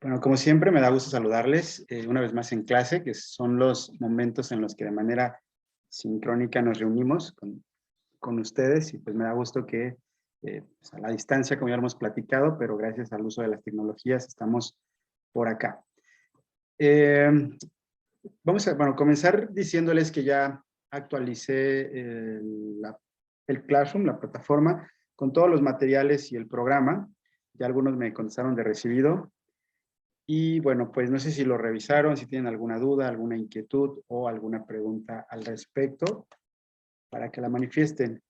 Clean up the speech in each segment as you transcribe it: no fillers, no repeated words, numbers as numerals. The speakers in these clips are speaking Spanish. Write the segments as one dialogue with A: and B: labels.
A: Bueno, como siempre, me da gusto saludarles una vez más en clase, que son los momentos en los que de manera sincrónica nos reunimos con ustedes y pues me da gusto que pues, a la distancia, como ya hemos platicado, pero gracias al uso de las tecnologías estamos por acá. Eh, Vamos a comenzar diciéndoles que ya actualicé el Classroom, la plataforma, con todos los materiales y el programa. Ya algunos me contestaron de recibido. Y bueno, pues no sé si lo revisaron, si tienen alguna duda, alguna inquietud o alguna pregunta al respecto para que la manifiesten.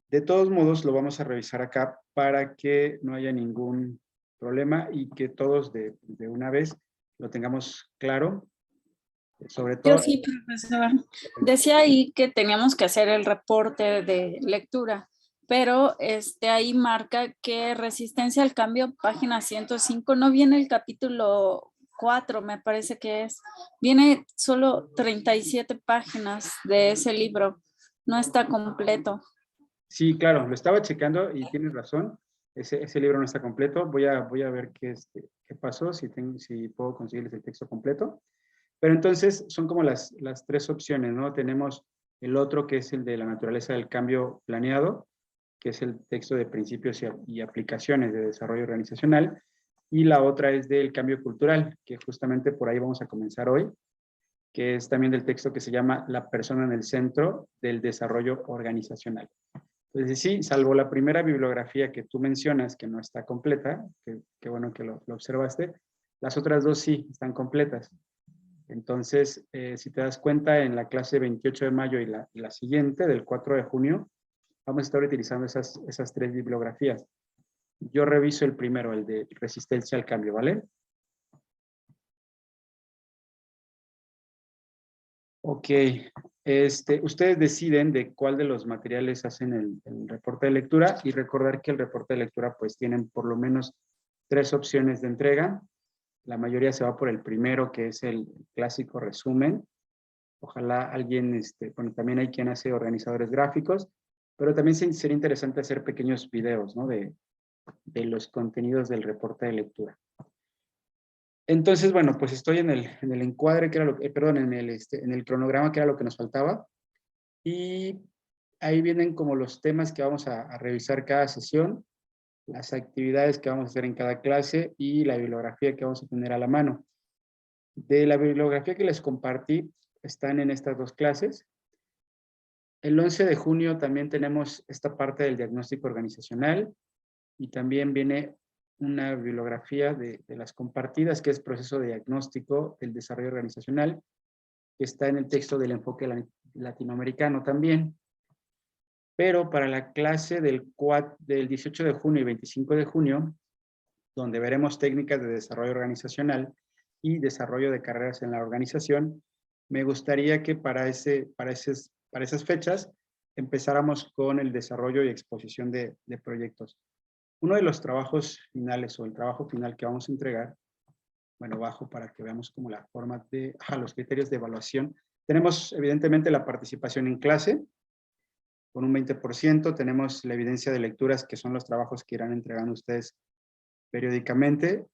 A: De todos modos, lo vamos a revisar acá para que no haya ningún problema y que todos de una vez lo tengamos claro. Sobre
B: Yo
A: todo,
B: sí, profesor. Decía ahí que teníamos que hacer el reporte de lectura, pero ahí marca que resistencia al cambio, página 105, no viene el capítulo 4, me parece que es. Viene solo 37 páginas de ese libro, no está completo.
A: sí, claro, lo estaba checando y tienes razón. Ese libro no está completo. Voy a ver qué pasó, si puedo conseguirles el texto completo. Pero entonces son como las tres opciones, ¿no? Tenemos el otro que es el de la naturaleza del cambio planeado, que es el texto de principios y aplicaciones de desarrollo organizacional, y la otra es del cambio cultural, que justamente por ahí vamos a comenzar hoy, que es también del texto que se llama La persona en el centro del desarrollo organizacional. Entonces sí, salvo la primera bibliografía que tú mencionas, que no está completa, que bueno que lo observaste, las otras dos sí están completas. Entonces, si te das cuenta, en la clase 28 de mayo y la siguiente, del 4 de junio, vamos a estar utilizando esas tres bibliografías. Yo reviso el primero, el de resistencia al cambio, ¿vale? Ok. Ustedes deciden de cuál de los materiales hacen el reporte de lectura y recordar que el reporte de lectura pues tienen por lo menos tres opciones de entrega. La mayoría se va por el primero, que es el clásico resumen. Ojalá alguien, bueno, también hay quien hace organizadores gráficos, pero también sería interesante hacer pequeños videos, ¿no? De los contenidos del reporte de lectura. Entonces, bueno, pues estoy en el encuadre, que era lo que, perdón, en el cronograma, que era lo que nos faltaba, y ahí vienen como los temas que vamos a revisar cada sesión, las actividades que vamos a hacer en cada clase y la bibliografía que vamos a tener a la mano. De la bibliografía que les compartí, están en estas dos clases. El 11 de junio también tenemos esta parte del diagnóstico organizacional y también viene una bibliografía de las compartidas, que es proceso de diagnóstico del desarrollo organizacional, que está en el texto del enfoque latinoamericano también. Pero para la clase del 18 de junio y 25 de junio, donde veremos técnicas de desarrollo organizacional y desarrollo de carreras en la organización, me gustaría que para esas fechas empezáramos con el desarrollo y exposición de proyectos. Uno de los trabajos finales o el trabajo final que vamos a entregar, bueno, bajo para que veamos como la forma los criterios de evaluación. Tenemos evidentemente la participación en clase, con un 20%, tenemos la evidencia de lecturas, que son los trabajos que irán entregando ustedes periódicamente,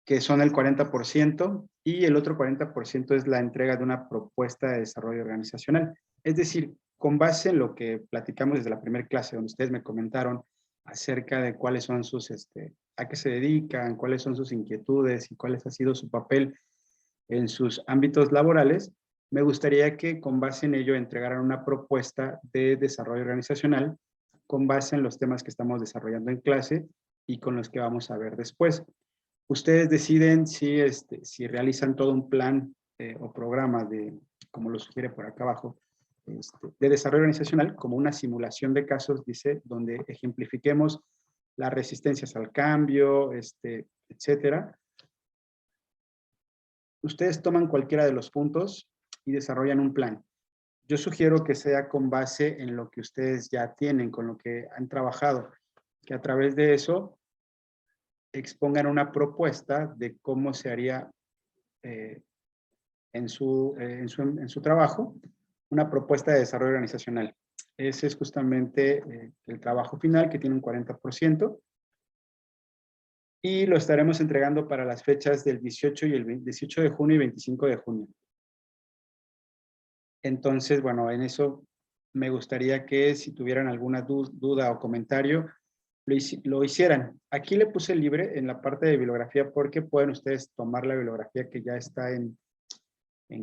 A: que son el 40%, y el otro 40% es la entrega de una propuesta de desarrollo organizacional. Es decir, con base en lo que platicamos desde la primera clase, donde ustedes me comentaron acerca de cuáles son a qué se dedican, cuáles son sus inquietudes y cuál ha sido su papel en sus ámbitos laborales, me gustaría que con base en ello entregaran una propuesta de desarrollo organizacional con base en los temas que estamos desarrollando en clase y con los que vamos a ver después. Ustedes deciden si realizan todo un plan o programa como lo sugiere por acá abajo, de desarrollo organizacional como una simulación de casos, dice, donde ejemplifiquemos las resistencias al cambio, etcétera. Ustedes toman cualquiera de los puntos y desarrollan un plan. Yo sugiero que sea con base en lo que ustedes ya tienen, con lo que han trabajado, que a través de eso expongan una propuesta de cómo se haría en su trabajo, una propuesta de desarrollo organizacional. Ese es justamente el trabajo final, que tiene un 40%. y lo estaremos entregando para las fechas del 18 de junio y 25 de junio. Entonces, bueno, en eso me gustaría que si tuvieran alguna duda o comentario, lo hicieran. Aquí le puse libre en la parte de bibliografía porque pueden ustedes tomar la bibliografía que ya está en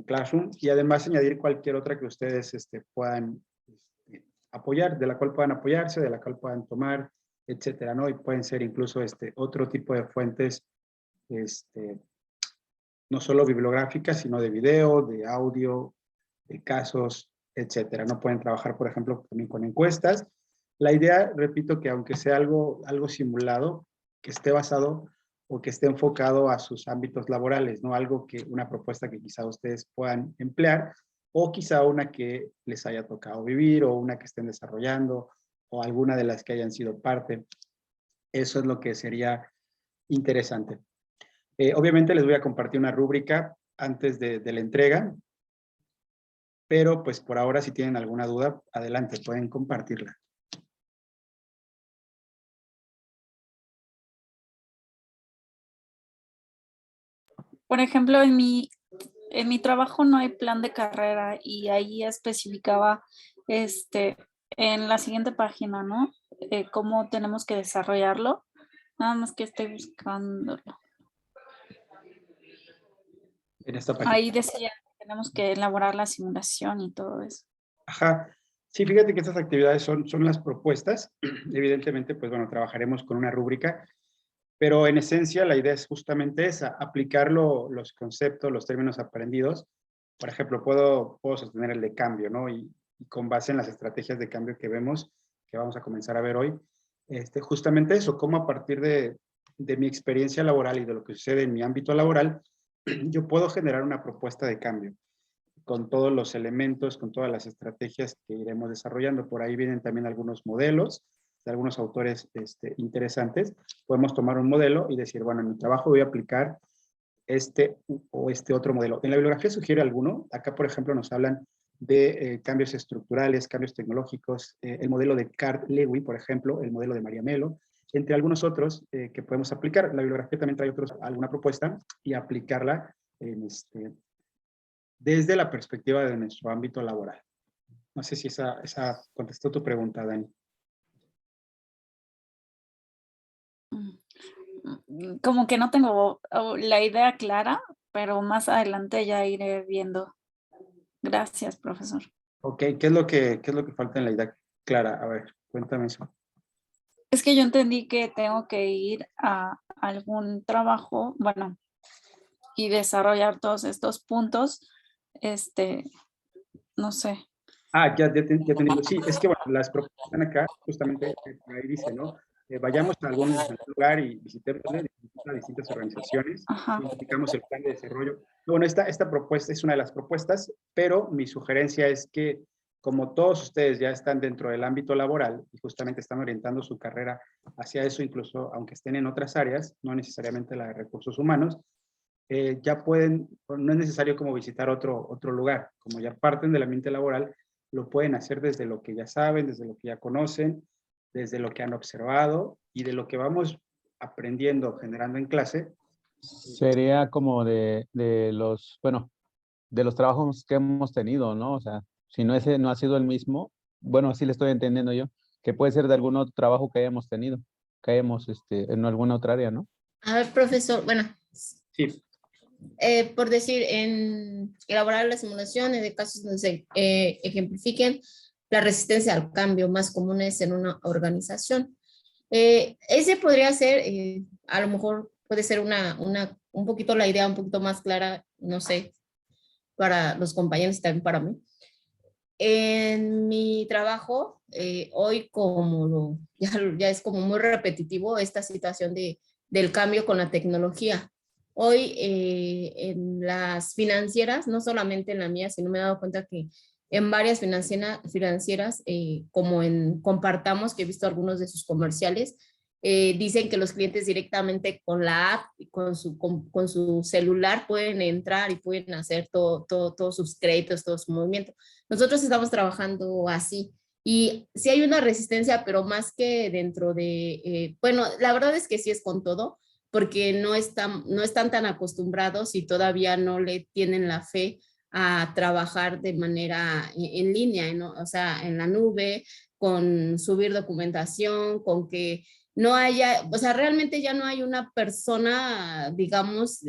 A: Classroom y además añadir cualquier otra que ustedes puedan apoyar, de la cual puedan apoyarse, de la cual puedan tomar, etcétera, ¿no? Y pueden ser incluso otro tipo de fuentes, no solo bibliográficas, sino de video, de audio, de casos, etcétera. No pueden trabajar, por ejemplo, también con encuestas. La idea, repito, que aunque sea algo simulado, que esté basado o que esté enfocado a sus ámbitos laborales, ¿no? Una propuesta que quizá ustedes puedan emplear, o quizá una que les haya tocado vivir, o una que estén desarrollando, o alguna de las que hayan sido parte. Eso es lo que sería interesante. Obviamente les voy a compartir una rúbrica antes de la entrega, pero pues por ahora si tienen alguna duda, adelante, pueden compartirla.
B: Por ejemplo, en mi trabajo no hay plan de carrera y ahí especificaba en la siguiente página, ¿no? Cómo tenemos que desarrollarlo. Nada más que estoy buscándolo.
A: En esta página.
B: Ahí decía que tenemos que elaborar la simulación y todo eso.
A: Ajá. Sí, fíjate que estas actividades son las propuestas. Evidentemente, pues bueno, trabajaremos con una rúbrica, pero en esencia la idea es justamente esa, aplicar los conceptos, los términos aprendidos. Por ejemplo, puedo sostener el de cambio, ¿no? Y con base en las estrategias de cambio que vemos, que vamos a comenzar a ver hoy, justamente eso, cómo a partir de mi experiencia laboral y de lo que sucede en mi ámbito laboral, yo puedo generar una propuesta de cambio con todos los elementos, con todas las estrategias que iremos desarrollando. Por ahí vienen también algunos modelos de algunos autores interesantes. Podemos tomar un modelo y decir, bueno, en mi trabajo voy a aplicar o otro modelo. En la bibliografía sugiere alguno. Acá, por ejemplo, nos hablan de cambios estructurales, cambios tecnológicos, el modelo de Card-Lewin, por ejemplo, el modelo de Maria Mello, entre algunos otros que podemos aplicar. La bibliografía también trae alguna propuesta y aplicarla desde la perspectiva de nuestro ámbito laboral. No sé si esa contestó tu pregunta, Dani.
B: Como que no tengo la idea clara, pero más adelante ya iré viendo. Gracias, profesor.
A: Ok, ¿qué es lo que falta en la idea clara? A ver, cuéntame eso.
B: Es que yo entendí que tengo que ir a algún trabajo, bueno, y desarrollar todos estos puntos, no sé.
A: Ya te entiendo. Sí, es que bueno, las propuestas están acá, justamente ahí dice, ¿no? Vayamos a algún lugar y visitemos a distintas organizaciones,
B: Ajá.
A: identificamos el plan de desarrollo. Bueno, esta propuesta es una de las propuestas, pero mi sugerencia es que como todos ustedes ya están dentro del ámbito laboral y justamente están orientando su carrera hacia eso, incluso aunque estén en otras áreas, no necesariamente la de recursos humanos, ya pueden, no es necesario como visitar otro lugar, como ya parten del ambiente laboral, lo pueden hacer desde lo que ya saben, desde lo que ya conocen, desde lo que han observado y de lo que vamos aprendiendo, generando en clase.
C: Sería como de los, bueno, de los trabajos que hemos tenido, ¿no? O sea, si no ese no ha sido el mismo, bueno, así le estoy entendiendo yo, que puede ser de algún otro trabajo que hayamos tenido, que hayamos en alguna otra área, ¿no?
D: A ver, profesor, bueno.
A: Sí.
D: Por decir, en elaborar las simulaciones de casos donde se ejemplifiquen la resistencia al cambio más comunes en una organización. Ese podría ser, a lo mejor puede ser un poquito la idea un poquito más clara, no sé, para los compañeros y también para mí. En mi trabajo, hoy ya es como muy repetitivo esta situación del cambio con la tecnología. Hoy en las financieras, no solamente en la mía, sino me he dado cuenta que en varias financieras, como en Compartamos, que he visto algunos de sus comerciales, dicen que los clientes directamente con la app y con su celular pueden entrar y pueden hacer todos sus créditos, todo su movimiento. Nosotros estamos trabajando así. Y sí hay una resistencia, pero más que dentro de, bueno, la verdad es que sí es con todo, porque no están tan acostumbrados y todavía no le tienen la fe a trabajar de manera en línea, ¿no? O sea, en la nube, con subir documentación, con que no haya, o sea, realmente ya no hay una persona, digamos,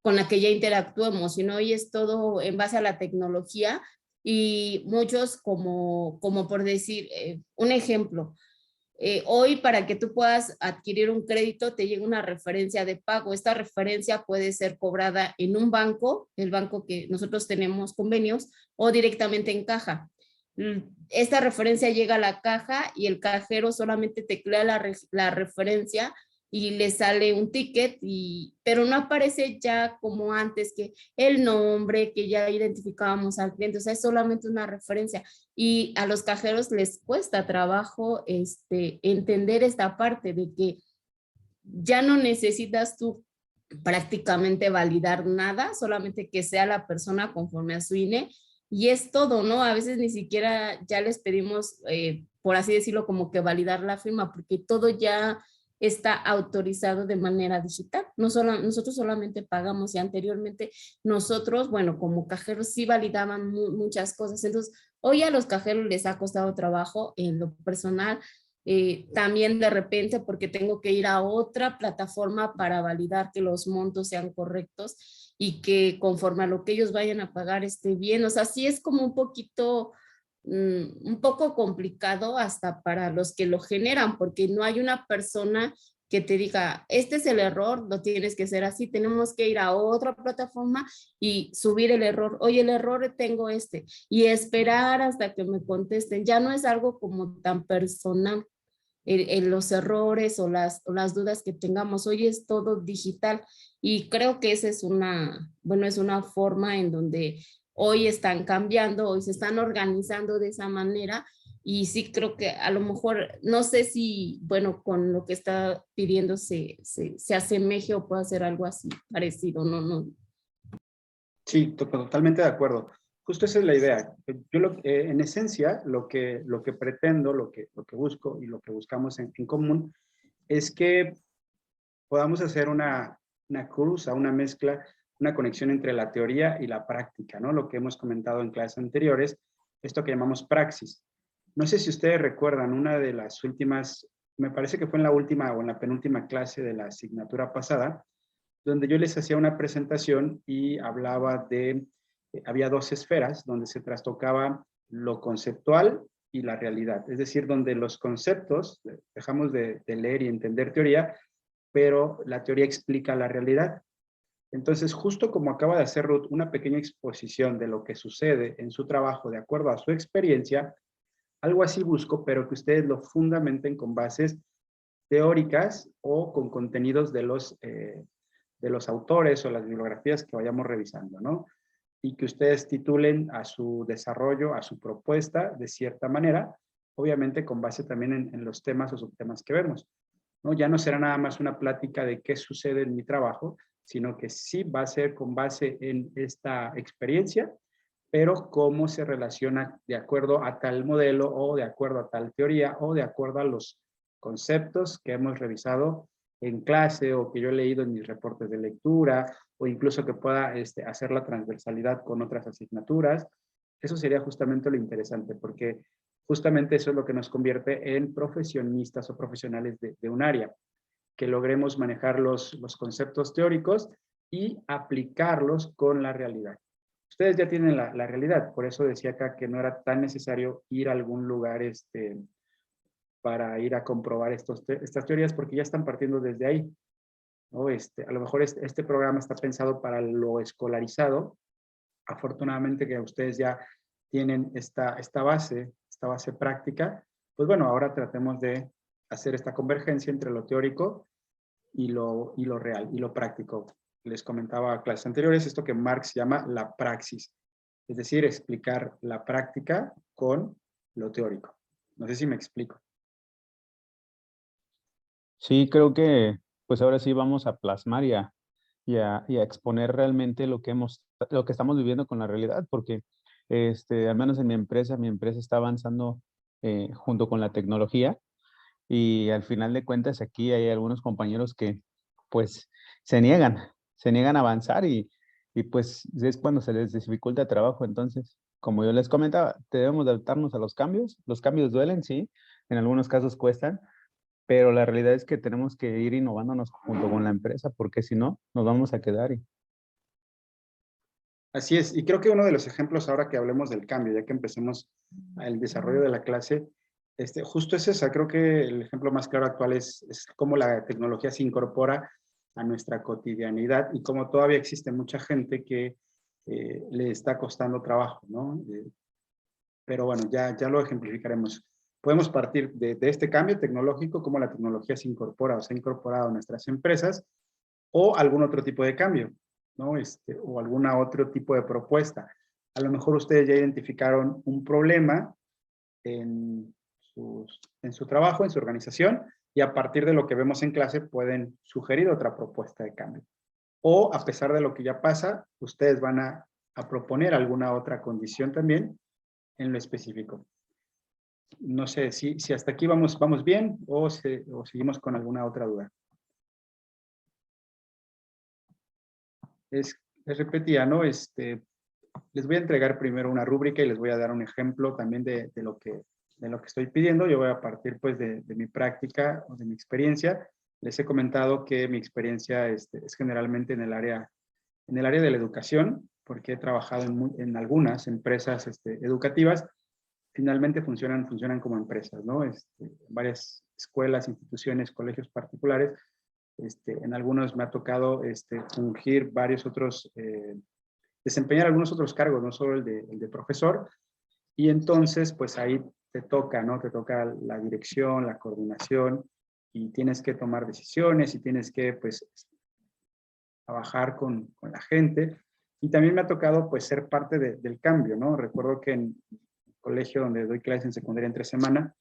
D: con la que ya interactuemos, sino hoy es todo en base a la tecnología y muchos como por decir, un ejemplo, hoy para que tú puedas adquirir un crédito te llega una referencia de pago. Esta referencia puede ser cobrada en un banco, el banco que nosotros tenemos convenios, o directamente en caja. Esta referencia llega a la caja y el cajero solamente teclea la referencia y le sale un ticket, pero no aparece ya como antes que el nombre, que ya identificábamos al cliente, o sea, es solamente una referencia. Y a los cajeros les cuesta trabajo entender esta parte de que ya no necesitas tú prácticamente validar nada, solamente que sea la persona conforme a su INE y es todo, ¿no? A veces ni siquiera ya les pedimos, por así decirlo, como que validar la firma, porque todo ya está autorizado de manera digital. Nosotros solamente pagamos y anteriormente nosotros, bueno, como cajeros sí validaban muchas cosas. Entonces, hoy a los cajeros les ha costado trabajo en lo personal. También de repente porque tengo que ir a otra plataforma para validar que los montos sean correctos y que conforme a lo que ellos vayan a pagar esté bien. O sea, sí es como un poco complicado hasta para los que lo generan, porque no hay una persona que te diga, este es el error, lo tienes que hacer así, tenemos que ir a otra plataforma y subir el error. Oye, el error tengo y esperar hasta que me contesten. Ya no es algo como tan personal en los errores o las dudas que tengamos. Hoy es todo digital y creo que esa es es una forma en donde hoy están cambiando, hoy se están organizando de esa manera y sí creo que a lo mejor, no sé si, bueno, con lo que está pidiendo se asemeje o puede hacer algo así parecido, no.
A: Sí, totalmente de acuerdo. Justo esa es la idea. Yo en esencia lo que pretendo, lo que busco y lo que buscamos en común es que podamos hacer una cruza, una mezcla, una conexión entre la teoría y la práctica, ¿no? Lo que hemos comentado en clases anteriores, esto que llamamos praxis. No sé si ustedes recuerdan una de las últimas, me parece que fue en la última o en la penúltima clase de la asignatura pasada, donde yo les hacía una presentación y hablaba había dos esferas donde se trastocaba lo conceptual y la realidad. Es decir, donde los conceptos, dejamos de leer y entender teoría, pero la teoría explica la realidad. Entonces, justo como acaba de hacer Ruth una pequeña exposición de lo que sucede en su trabajo de acuerdo a su experiencia, algo así busco, pero que ustedes lo fundamenten con bases teóricas o con contenidos de los autores o las bibliografías que vayamos revisando, ¿no? Y que ustedes titulen a su desarrollo, a su propuesta de cierta manera, obviamente con base también en los temas o subtemas que vemos, ¿no? Ya no será nada más una plática de qué sucede en mi trabajo, sino que sí va a ser con base en esta experiencia, pero cómo se relaciona de acuerdo a tal modelo o de acuerdo a tal teoría o de acuerdo a los conceptos que hemos revisado en clase o que yo he leído en mis reportes de lectura o incluso que pueda hacer la transversalidad con otras asignaturas. Eso sería justamente lo interesante porque justamente eso es lo que nos convierte en profesionistas o profesionales de un área, que logremos manejar los conceptos teóricos y aplicarlos con la realidad. Ustedes ya tienen la realidad, por eso decía acá que no era tan necesario ir a algún lugar para ir a comprobar estas teorías porque ya están partiendo desde ahí, ¿no? A lo mejor este programa está pensado para lo escolarizado. Afortunadamente que ustedes ya tienen esta base práctica, pues bueno, ahora tratemos de hacer esta convergencia entre lo teórico y lo real, y lo práctico. Les comentaba a clases anteriores esto que Marx llama la praxis, es decir, explicar la práctica con lo teórico. No sé si me explico.
C: Sí, creo que pues ahora sí vamos a plasmar y a exponer realmente lo que estamos viviendo con la realidad, porque al menos en mi empresa está avanzando junto con la tecnología y al final de cuentas aquí hay algunos compañeros que pues se niegan a avanzar y pues es cuando se les dificulta el trabajo. Entonces, como yo les comentaba, debemos adaptarnos a los cambios duelen, sí, en algunos casos cuestan, pero la realidad es que tenemos que ir innovándonos junto con la empresa, porque si no, nos vamos a quedar.
A: Así es, y creo que uno de los ejemplos ahora que hablemos del cambio, ya que empecemos el desarrollo de la clase, justo es esa. Creo que el ejemplo más claro actual es cómo la tecnología se incorpora a nuestra cotidianidad y cómo todavía existe mucha gente que le está costando trabajo, ¿no? Pero bueno, ya lo ejemplificaremos. Podemos partir de este cambio tecnológico, cómo la tecnología se incorpora o se ha incorporado a nuestras empresas, o algún otro tipo de cambio, ¿no? O alguna otro tipo de propuesta. A lo mejor ustedes ya identificaron un problema en su trabajo, en su organización, y a partir de lo que vemos en clase pueden sugerir otra propuesta de cambio. O a pesar de lo que ya pasa, ustedes van a proponer alguna otra condición también en lo específico. No sé si hasta aquí vamos bien o seguimos con alguna otra duda. Les repetía, ¿no? Les voy a entregar primero una rúbrica y les voy a dar un ejemplo también de lo que estoy pidiendo. Yo voy a partir pues de mi práctica o de mi experiencia. Les he comentado que mi experiencia es generalmente en el área de la educación, porque he trabajado en algunas empresas educativas. Finalmente funcionan como empresas, ¿no? Varias escuelas, instituciones, colegios particulares. En algunos me ha tocado fungir varios otros, desempeñar algunos otros cargos, no solo el de profesor, y entonces pues ahí te toca, ¿no? Te toca la dirección, la coordinación, y tienes que tomar decisiones y tienes que pues trabajar con la gente. Y también me ha tocado pues ser parte del cambio, ¿no? Recuerdo que en el colegio donde doy clases en secundaria entre semana,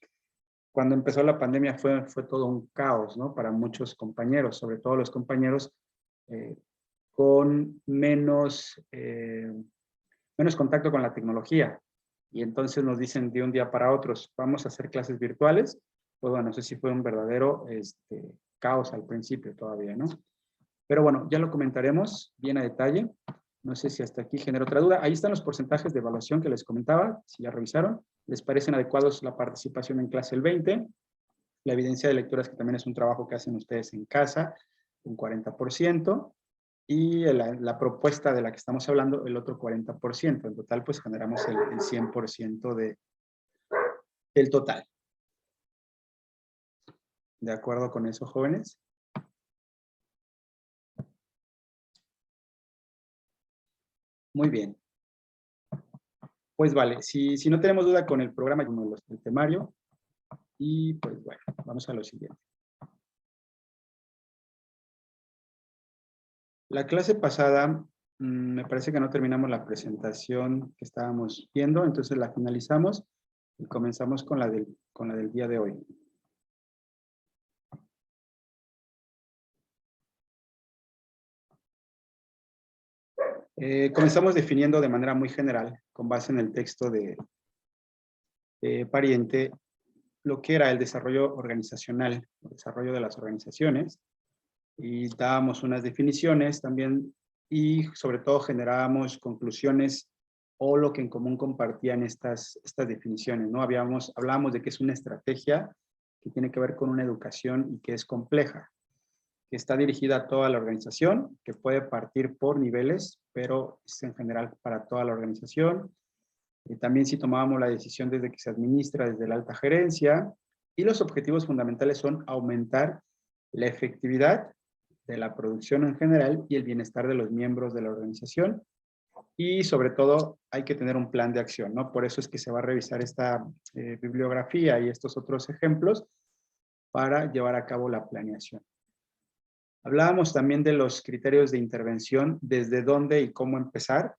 A: cuando empezó la pandemia fue todo un caos, ¿no? Para muchos compañeros, sobre todo los compañeros con menos contacto con la tecnología. Y entonces nos dicen de un día para otro, vamos a hacer clases virtuales. Pues bueno, no sé si fue un verdadero caos al principio todavía, ¿no? Pero bueno, ya lo comentaremos bien a detalle. No sé si hasta aquí genera otra duda. Ahí están los porcentajes de evaluación que les comentaba, si ya revisaron. ¿Les parecen adecuados la participación en clase el 20%? La evidencia de lecturas, que también es un trabajo que hacen ustedes en casa, un 40%. Y la propuesta de la que estamos hablando, el otro 40%. En total, pues generamos el 100% del total. ¿De acuerdo con eso, jóvenes? Muy bien. Pues vale, si no tenemos duda con el programa, con el temario, y pues bueno, vamos a lo siguiente. La clase pasada, me parece que no terminamos la presentación que estábamos viendo, entonces la finalizamos y comenzamos con la del día de hoy. Comenzamos definiendo de manera muy general, con base en el texto de Pariente, lo que era el desarrollo organizacional, el desarrollo de las organizaciones, y dábamos unas definiciones también, y sobre todo generábamos conclusiones o lo que en común compartían estas definiciones, ¿no? Hablábamos de que es una estrategia que tiene que ver con una educación y que es compleja, que está dirigida a toda la organización, que puede partir por niveles, pero es en general para toda la organización. También si tomábamos la decisión desde que se administra desde la alta gerencia, y los objetivos fundamentales son aumentar la efectividad de la producción en general y el bienestar de los miembros de la organización, y sobre todo hay que tener un plan de acción, ¿no? Por eso es que se va a revisar esta bibliografía y estos otros ejemplos para llevar a cabo la planeación. Hablábamos también de los criterios de intervención, desde dónde y cómo empezar.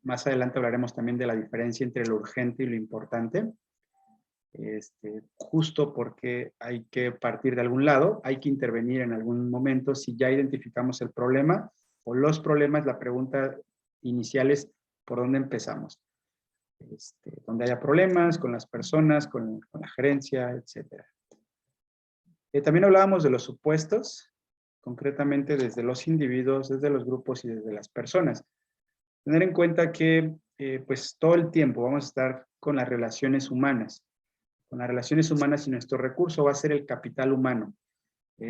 A: Más adelante hablaremos también de la diferencia entre lo urgente y lo importante. Justo porque hay que partir de algún lado, hay que intervenir en algún momento. Si ya identificamos el problema o los problemas, la pregunta inicial es ¿por dónde empezamos? Donde haya problemas con las personas, con la gerencia, etc. También hablábamos de los supuestos concretamente desde los individuos, desde los grupos y desde las personas. Tener en cuenta que pues todo el tiempo vamos a estar con las relaciones humanas. Con las relaciones humanas y nuestro recurso va a ser el capital humano.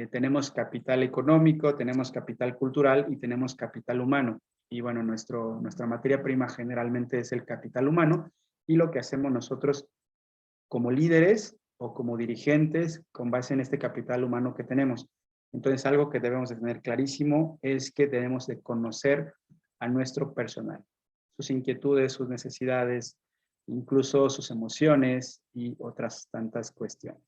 A: Tenemos capital económico, tenemos capital cultural y tenemos capital humano. Y bueno, nuestra materia prima generalmente es el capital humano y lo que hacemos nosotros como líderes o como dirigentes con base en este capital humano que tenemos. Entonces, algo que debemos de tener clarísimo es que debemos de conocer a nuestro personal, sus inquietudes, sus necesidades, incluso sus emociones y otras tantas cuestiones.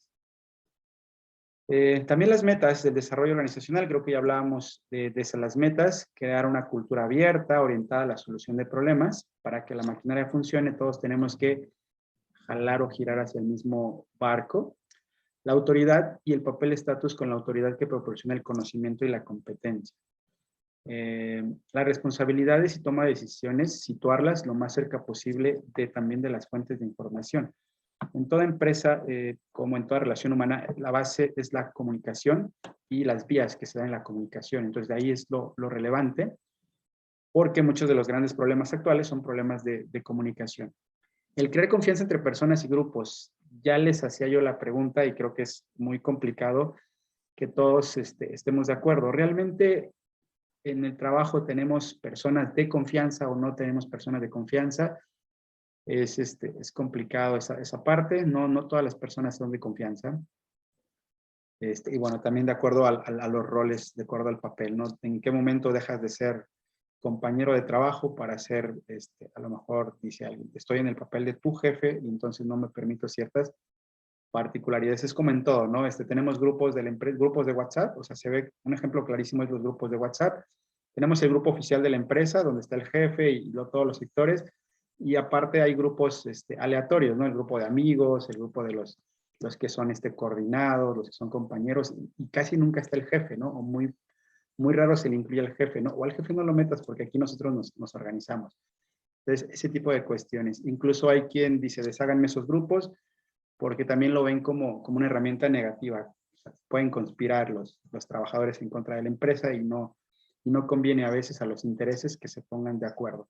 A: También las metas del desarrollo organizacional, creo que ya hablábamos de las metas, crear una cultura abierta, orientada a la solución de problemas. Para que la maquinaria funcione, todos tenemos que jalar o girar hacia el mismo barco. La autoridad y el papel estatus con la autoridad que proporciona el conocimiento y la competencia. Las responsabilidades y toma de decisiones, situarlas lo más cerca posible también de las fuentes de información. En toda empresa, como en toda relación humana, la base es la comunicación y las vías que se dan en la comunicación. Entonces, de ahí es lo relevante, porque muchos de los grandes problemas actuales son problemas de comunicación. El crear confianza entre personas y grupos, ya les hacía yo la pregunta y creo que es muy complicado que todos estemos de acuerdo. ¿Realmente en el trabajo tenemos personas de confianza o no tenemos personas de confianza? Es complicado esa parte, no todas las personas son de confianza. Y bueno, también de acuerdo a los roles, de acuerdo al papel, ¿no? ¿En qué momento dejas de ser compañero de trabajo para ser, a lo mejor dice alguien, estoy en el papel de tu jefe y entonces no me permito ciertas particularidades? Es como en todo, ¿no? Tenemos grupos de la empresa, grupos de WhatsApp, o sea, se ve, un ejemplo clarísimo es los grupos de WhatsApp. Tenemos el grupo oficial de la empresa, donde está el jefe y todos los sectores, y aparte hay grupos aleatorios, ¿no? El grupo de amigos, el grupo de los que son coordinados, los que son compañeros, y casi nunca está el jefe, ¿no? O muy raro se le incluye al jefe, ¿no? O al jefe no lo metas porque aquí nosotros nos organizamos. Entonces, ese tipo de cuestiones. Incluso hay quien dice, desháganme esos grupos, porque también lo ven como una herramienta negativa. O sea, pueden conspirar los trabajadores en contra de la empresa y no conviene a veces a los intereses que se pongan de acuerdo.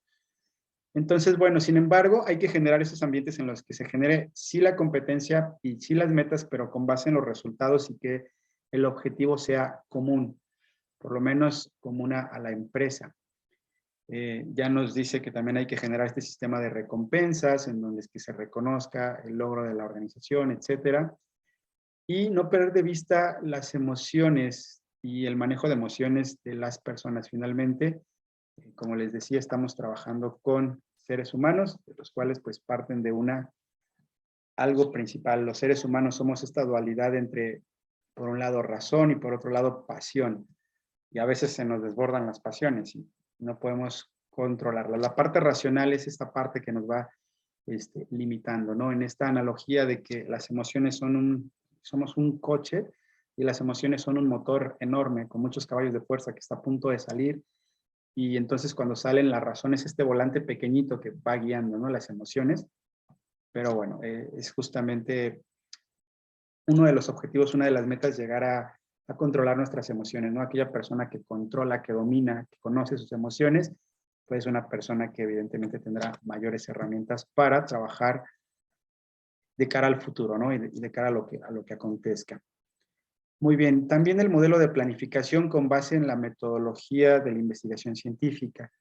A: Entonces, bueno, sin embargo, hay que generar esos ambientes en los que se genere sí la competencia y sí las metas, pero con base en los resultados y que el objetivo sea común, por lo menos común a la empresa. Ya nos dice que también hay que generar este sistema de recompensas en donde es que se reconozca el logro de la organización, etcétera. Y no perder de vista las emociones y el manejo de emociones de las personas. Finalmente, como les decía, estamos trabajando con seres humanos, de los cuales pues parten de algo principal. Los seres humanos somos esta dualidad entre, por un lado, razón y por otro lado, pasión. Y a veces se nos desbordan las pasiones y no podemos controlarlas. La parte racional es esta parte que nos va limitando, ¿no? En esta analogía de que las emociones somos un coche y las emociones son un motor enorme con muchos caballos de fuerza que está a punto de salir, y entonces cuando salen la razón es este volante pequeñito que va guiando, ¿no? Las emociones. Pero bueno, es justamente uno de los objetivos, una de las metas, llegar a controlar nuestras emociones, ¿no? Aquella persona que controla, que domina, que conoce sus emociones, pues una persona que evidentemente tendrá mayores herramientas para trabajar de cara al futuro, ¿no? Y de cara a lo que acontezca. Muy bien, también el modelo de planificación con base en la metodología de la investigación científica.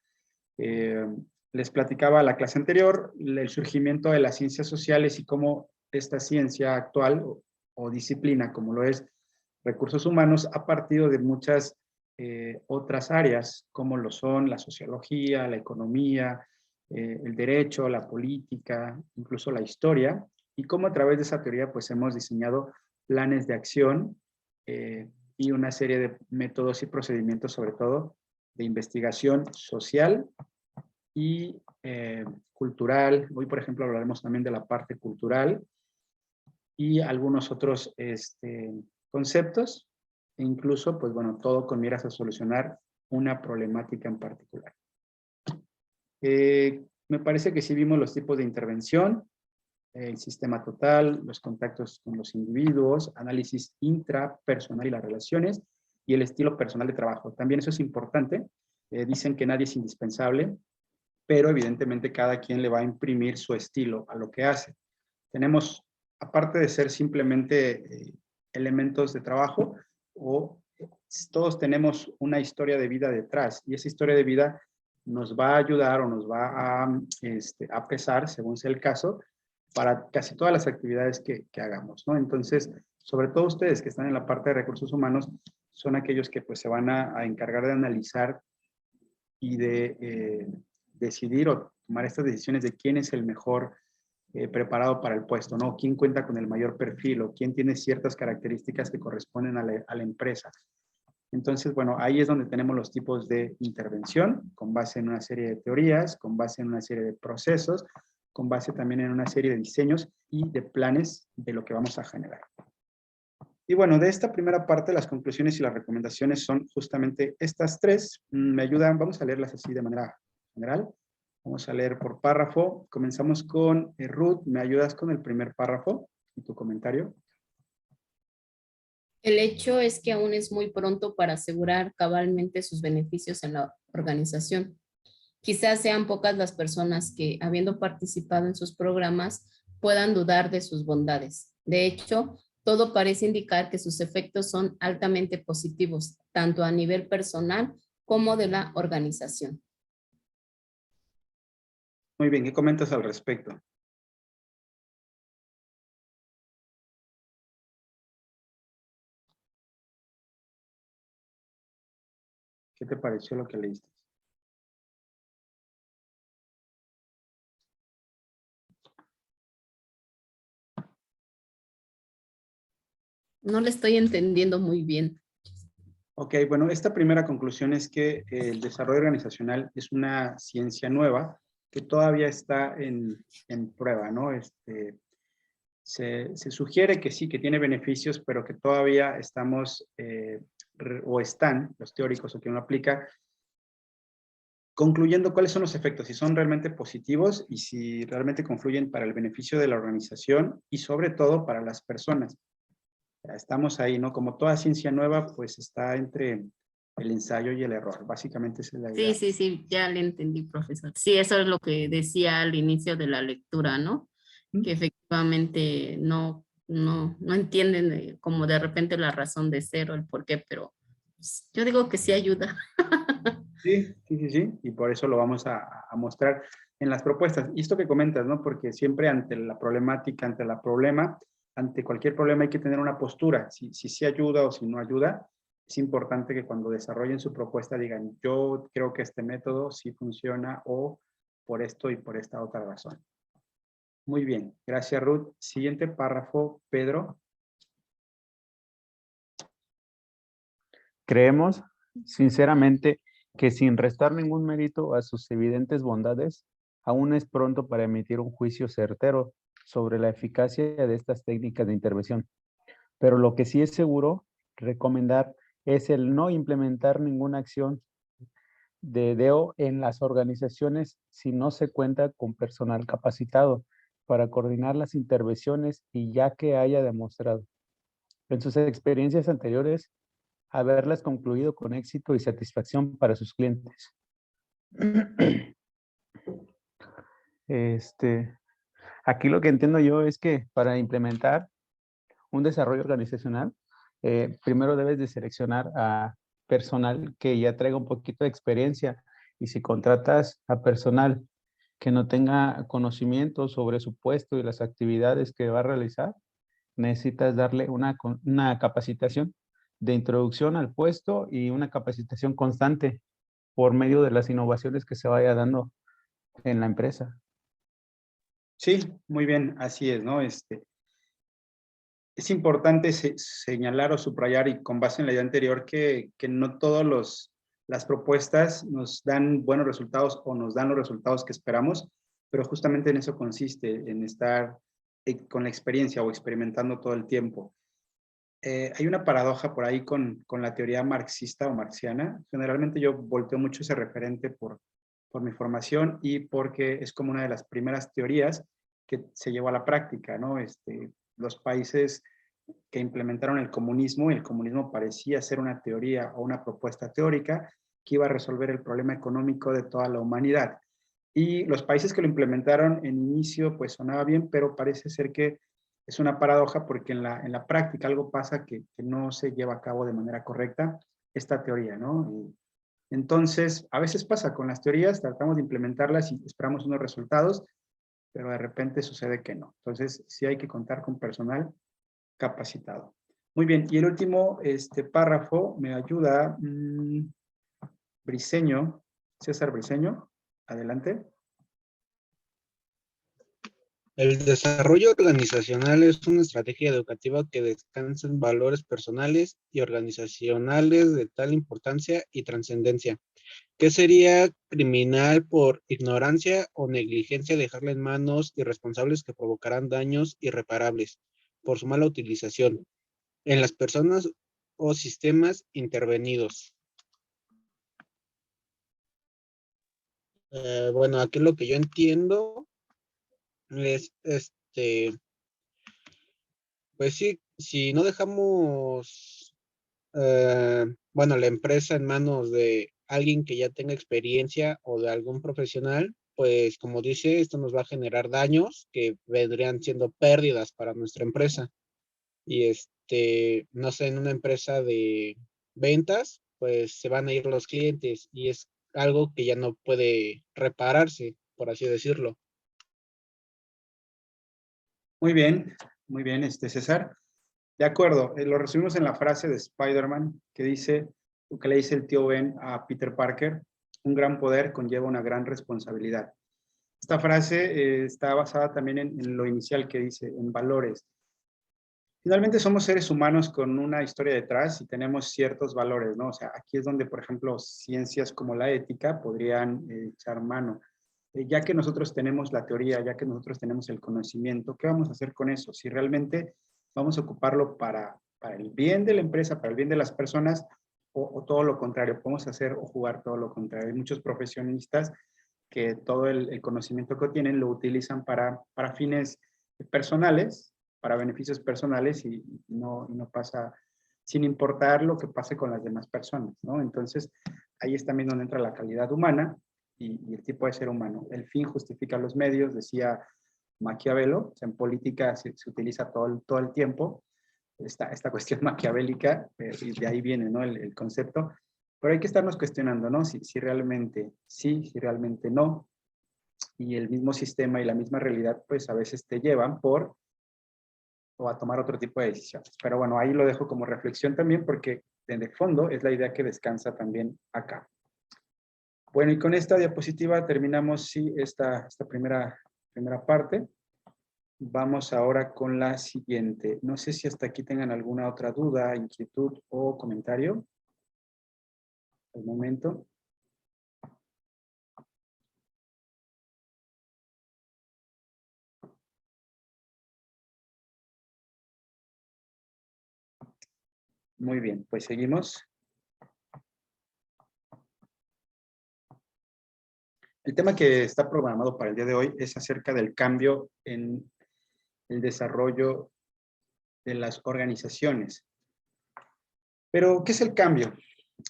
A: Les platicaba la clase anterior el surgimiento de las ciencias sociales y cómo esta ciencia actual o disciplina, como lo es recursos humanos, ha partido de muchas otras áreas, como lo son la sociología, la economía, el derecho, la política, incluso la historia, y cómo a través de esa teoría pues hemos diseñado planes de acción y una serie de métodos y procedimientos, sobre todo de investigación social y cultural. Hoy, por ejemplo, hablaremos también de la parte cultural y algunos otros conceptos, e incluso, pues bueno, todo con miras a solucionar una problemática en particular. Me parece que sí vimos los tipos de intervención, el sistema total, los contactos con los individuos, análisis intrapersonal y las relaciones, y el estilo personal de trabajo. También eso es importante. Dicen que nadie es indispensable, pero evidentemente cada quien le va a imprimir su estilo a lo que hace. Tenemos, aparte de ser simplemente elementos de trabajo, todos tenemos una historia de vida detrás, y esa historia de vida nos va a ayudar o nos va a pesar, según sea el caso, para casi todas las actividades que hagamos, ¿no? Entonces, sobre todo ustedes que están en la parte de recursos humanos, son aquellos que pues se van a encargar de analizar y de decidir o tomar estas decisiones de quién es el mejor preparado para el puesto, ¿no? ¿Quién cuenta con el mayor perfil o quién tiene ciertas características que corresponden a la empresa? Entonces, bueno, ahí es donde tenemos los tipos de intervención, con base en una serie de teorías, con base en una serie de procesos, con base también en una serie de diseños y de planes de lo que vamos a generar. Y bueno, de esta primera parte, las conclusiones y las recomendaciones son justamente estas tres. Me ayudan, vamos a leerlas así de manera general. Vamos a leer por párrafo. Comenzamos con Ruth. ¿Me ayudas con el primer párrafo y tu comentario?
D: El hecho es que aún es muy pronto para asegurar cabalmente sus beneficios en la organización. Quizás sean pocas las personas que, habiendo participado en sus programas, puedan dudar de sus bondades. De hecho, todo parece indicar que sus efectos son altamente positivos, tanto a nivel personal como de la organización.
A: Muy bien, ¿qué comentas al respecto? ¿Qué te pareció lo que leíste?
D: No le estoy entendiendo muy bien.
A: Ok, bueno, esta primera conclusión es que el desarrollo organizacional es una ciencia nueva que todavía está en prueba, ¿no? Se sugiere que sí, que tiene beneficios, pero que todavía estamos, o están los teóricos o quien lo aplica, concluyendo cuáles son los efectos, si son realmente positivos y si realmente confluyen para el beneficio de la organización y sobre todo para las personas. Estamos ahí, ¿no? Como toda ciencia nueva, pues está entre el ensayo y el error. Básicamente esa es la idea.
D: Sí, ya le entendí, profesor. Sí, eso es lo que decía al inicio de la lectura, ¿no? Que efectivamente no entienden como de repente la razón de ser o el por qué, pero pues, yo digo que sí ayuda.
A: Sí. Y por eso lo vamos a mostrar en las propuestas. Y esto que comentas, ¿no? Porque siempre ante la problemática, ante cualquier problema hay que tener una postura. Si ayuda o si no ayuda, es importante que cuando desarrollen su propuesta digan, yo creo que este método sí funciona o por esto y por esta otra razón. Muy bien, gracias Ruth. Siguiente párrafo, Pedro.
C: Creemos, sinceramente, que sin restar ningún mérito a sus evidentes bondades, aún es pronto para emitir un juicio certero sobre la eficacia de estas técnicas de intervención. Pero lo que sí es seguro recomendar es el no implementar ninguna acción de DEO en las organizaciones si no se cuenta con personal capacitado para coordinar las intervenciones y ya que haya demostrado en sus experiencias anteriores haberlas concluido con éxito y satisfacción para sus clientes. Aquí lo que entiendo yo es que para implementar un desarrollo organizacional, primero debes de seleccionar a personal que ya traiga un poquito de experiencia, y si contratas a personal que no tenga conocimiento sobre su puesto y las actividades que va a realizar, necesitas darle una capacitación de introducción al puesto y una capacitación constante por medio de las innovaciones que se vaya dando en la empresa.
A: Sí, muy bien, así es, ¿no? Es importante señalar o subrayar, y con base en la idea anterior, que no todas las propuestas nos dan buenos resultados o nos dan los resultados que esperamos, pero justamente en eso consiste, en estar con la experiencia o experimentando todo el tiempo. Hay una paradoja por ahí con la teoría marxista o marxiana. Generalmente yo volteo mucho ese referente por mi formación y porque es como una de las primeras teorías que se llevó a la práctica, ¿no? Los países que implementaron el comunismo, y el comunismo parecía ser una teoría o una propuesta teórica que iba a resolver el problema económico de toda la humanidad. Y los países que lo implementaron en inicio pues sonaba bien, pero parece ser que es una paradoja porque en la práctica algo pasa que no se lleva a cabo de manera correcta esta teoría, ¿no? Y entonces, a veces pasa con las teorías, tratamos de implementarlas y esperamos unos resultados, pero de repente sucede que no. Entonces, sí hay que contar con personal capacitado. Muy bien, y el último párrafo me ayuda Briceño, César Briceño, adelante.
E: El desarrollo organizacional es una estrategia educativa que descansa en valores personales y organizacionales de tal importancia y trascendencia, que sería criminal por ignorancia o negligencia dejarla en manos irresponsables que provocarán daños irreparables por su mala utilización en las personas o sistemas intervenidos. Bueno, aquí lo que yo entiendo es, pues sí, si no dejamos, bueno, la empresa en manos de alguien que ya tenga experiencia o de algún profesional, pues como dice, esto nos va a generar daños que vendrían siendo pérdidas para nuestra empresa. Y no sé, en una empresa de ventas, pues se van a ir los clientes y es algo que ya no puede repararse, por así decirlo.
A: Muy bien, César. De acuerdo, lo resumimos en la frase de Spider-Man que dice, que le dice el tío Ben a Peter Parker, un gran poder conlleva una gran responsabilidad. Esta frase está basada también en lo inicial que dice, en valores. Finalmente somos seres humanos con una historia detrás y tenemos ciertos valores, ¿no? O sea, aquí es donde, por ejemplo, ciencias como la ética podrían echar mano. Ya que nosotros tenemos la teoría, ya que nosotros tenemos el conocimiento, ¿qué vamos a hacer con eso? Si realmente vamos a ocuparlo para el bien de la empresa, para el bien de las personas, o todo lo contrario, podemos hacer o jugar todo lo contrario. Hay muchos profesionistas que todo el conocimiento que tienen lo utilizan para fines personales, para beneficios personales y no pasa, sin importar lo que pase con las demás personas, ¿no? Entonces, ahí es también donde entra la calidad humana y el tipo de ser humano. El fin justifica los medios, decía Maquiavelo. O sea, en política se utiliza todo el tiempo esta cuestión maquiavélica, y de ahí viene, ¿no? el concepto. Pero hay que estarnos cuestionando, ¿no? Si realmente sí, si realmente no. Y el mismo sistema y la misma realidad, pues a veces te llevan o a tomar otro tipo de decisiones. Pero bueno, ahí lo dejo como reflexión también porque en el fondo es la idea que descansa también acá. Bueno, y con esta diapositiva terminamos sí, esta primera parte. Vamos ahora con la siguiente. No sé si hasta aquí tengan alguna otra duda, inquietud o comentario. Al momento. Muy bien, pues seguimos. El tema que está programado para el día de hoy es acerca del cambio en el desarrollo de las organizaciones. Pero, ¿qué es el cambio?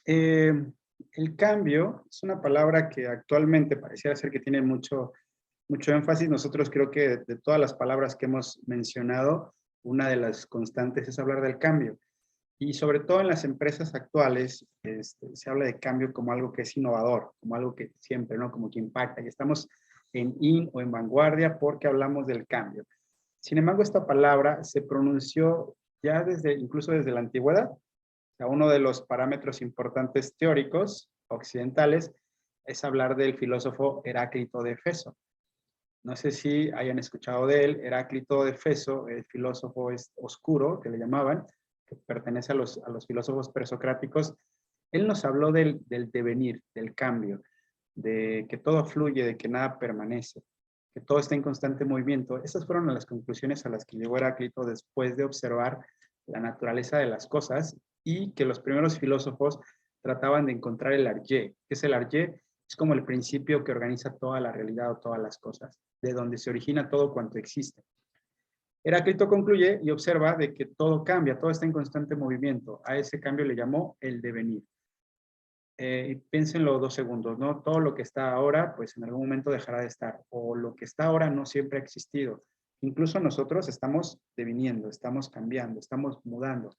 A: El cambio es una palabra que actualmente pareciera ser que tiene mucho énfasis. Nosotros creo que de todas las palabras que hemos mencionado, una de las constantes es hablar del cambio. Y sobre todo en las empresas actuales, se habla de cambio como algo que es innovador, como algo que siempre, ¿no? Como que impacta. Y estamos en o en vanguardia porque hablamos del cambio. Sin embargo, esta palabra se pronunció ya incluso desde la antigüedad. O sea, uno de los parámetros importantes teóricos occidentales es hablar del filósofo Heráclito de Éfeso. No sé si hayan escuchado de él. Heráclito de Éfeso, el filósofo oscuro, que le llamaban, que pertenece a los filósofos presocráticos. Él nos habló del devenir, del cambio, de que todo fluye, de que nada permanece, que todo está en constante movimiento. Esas fueron las conclusiones a las que llegó Heráclito después de observar la naturaleza de las cosas y que los primeros filósofos trataban de encontrar el arjé. ¿Qué es el arjé? Es como el principio que organiza toda la realidad o todas las cosas, de donde se origina todo cuanto existe. Heráclito concluye y observa de que todo cambia, todo está en constante movimiento. A ese cambio le llamó el devenir. Piénsenlo 2 segundos, ¿no? Todo lo que está ahora, pues en algún momento dejará de estar. O lo que está ahora no siempre ha existido. Incluso nosotros estamos deviniendo, estamos cambiando, estamos mudando.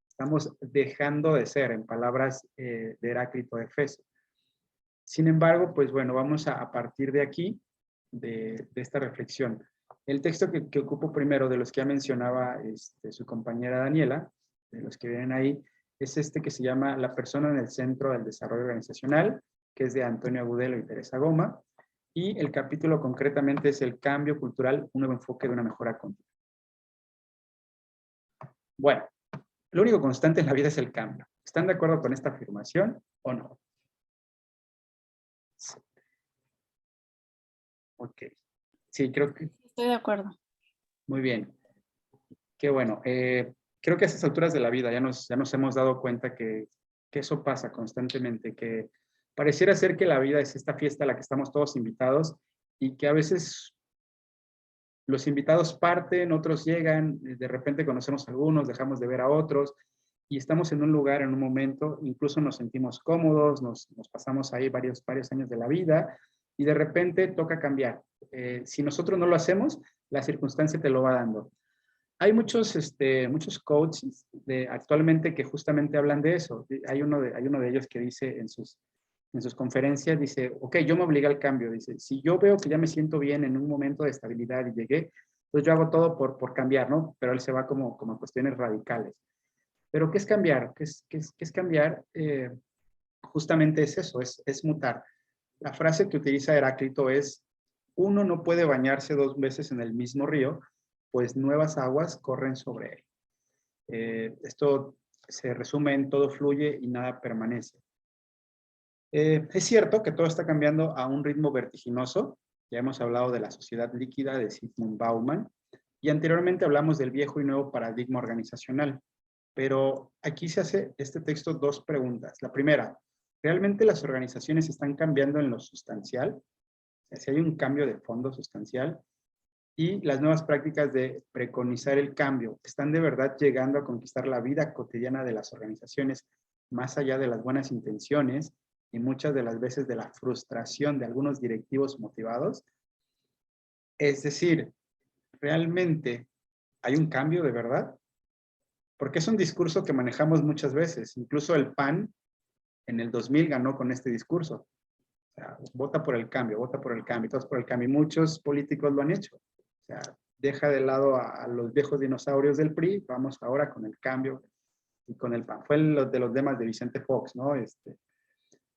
A: Estamos dejando de ser, en palabras de Heráclito de Éfeso. Sin embargo, pues bueno, vamos a partir de aquí, de esta reflexión. El texto que ocupo primero, de los que ya mencionaba su compañera Daniela, de los que vienen ahí, es este que se llama La persona en el centro del desarrollo organizacional, que es de Antonio Agudelo y Teresa Goma, y el capítulo concretamente es el cambio cultural, un nuevo enfoque de una mejora continua. Bueno, lo único constante en la vida es el cambio. ¿Están de acuerdo con esta afirmación o no? Sí. Ok. Sí, creo que...
B: Estoy de acuerdo.
A: Muy bien. Qué bueno. Creo que a estas alturas de la vida ya nos hemos dado cuenta que eso pasa constantemente, que pareciera ser que la vida es esta fiesta a la que estamos todos invitados y que a veces los invitados parten, otros llegan, de repente conocemos a algunos, dejamos de ver a otros y estamos en un lugar, en un momento, incluso nos sentimos cómodos, nos pasamos ahí varios años de la vida y de repente toca cambiar. Si nosotros no lo hacemos, la circunstancia te lo va dando. Hay muchos coaches actualmente que justamente hablan de eso. Hay uno de ellos que dice en sus conferencias, dice, ok, yo me obligué al cambio. Dice, si yo veo que ya me siento bien en un momento de estabilidad y llegué, pues yo hago todo por cambiar, ¿no? Pero él se va como a cuestiones radicales. Pero ¿qué es cambiar? ¿Qué es cambiar? Justamente es eso, es mutar. La frase que utiliza Heráclito es, uno no puede bañarse 2 veces en el mismo río, pues nuevas aguas corren sobre él. Esto se resume en todo fluye y nada permanece. Es cierto que todo está cambiando a un ritmo vertiginoso. Ya hemos hablado de la sociedad líquida de Zygmunt Bauman y anteriormente hablamos del viejo y nuevo paradigma organizacional. Pero aquí se hace este texto 2 preguntas. La primera, ¿realmente las organizaciones están cambiando en lo sustancial? O sea, si hay un cambio de fondo sustancial. Y las nuevas prácticas de preconizar el cambio, ¿están de verdad llegando a conquistar la vida cotidiana de las organizaciones más allá de las buenas intenciones y muchas de las veces de la frustración de algunos directivos motivados? Es decir, ¿realmente hay un cambio de verdad? Porque es un discurso que manejamos muchas veces. Incluso el PAN en el 2000 ganó con este discurso. O sea, vota por el cambio, todos por el cambio. Y muchos políticos lo han hecho. O sea, deja de lado a los viejos dinosaurios del PRI, vamos ahora con el cambio y con el PAN. Fue de los temas de Vicente Fox, ¿no?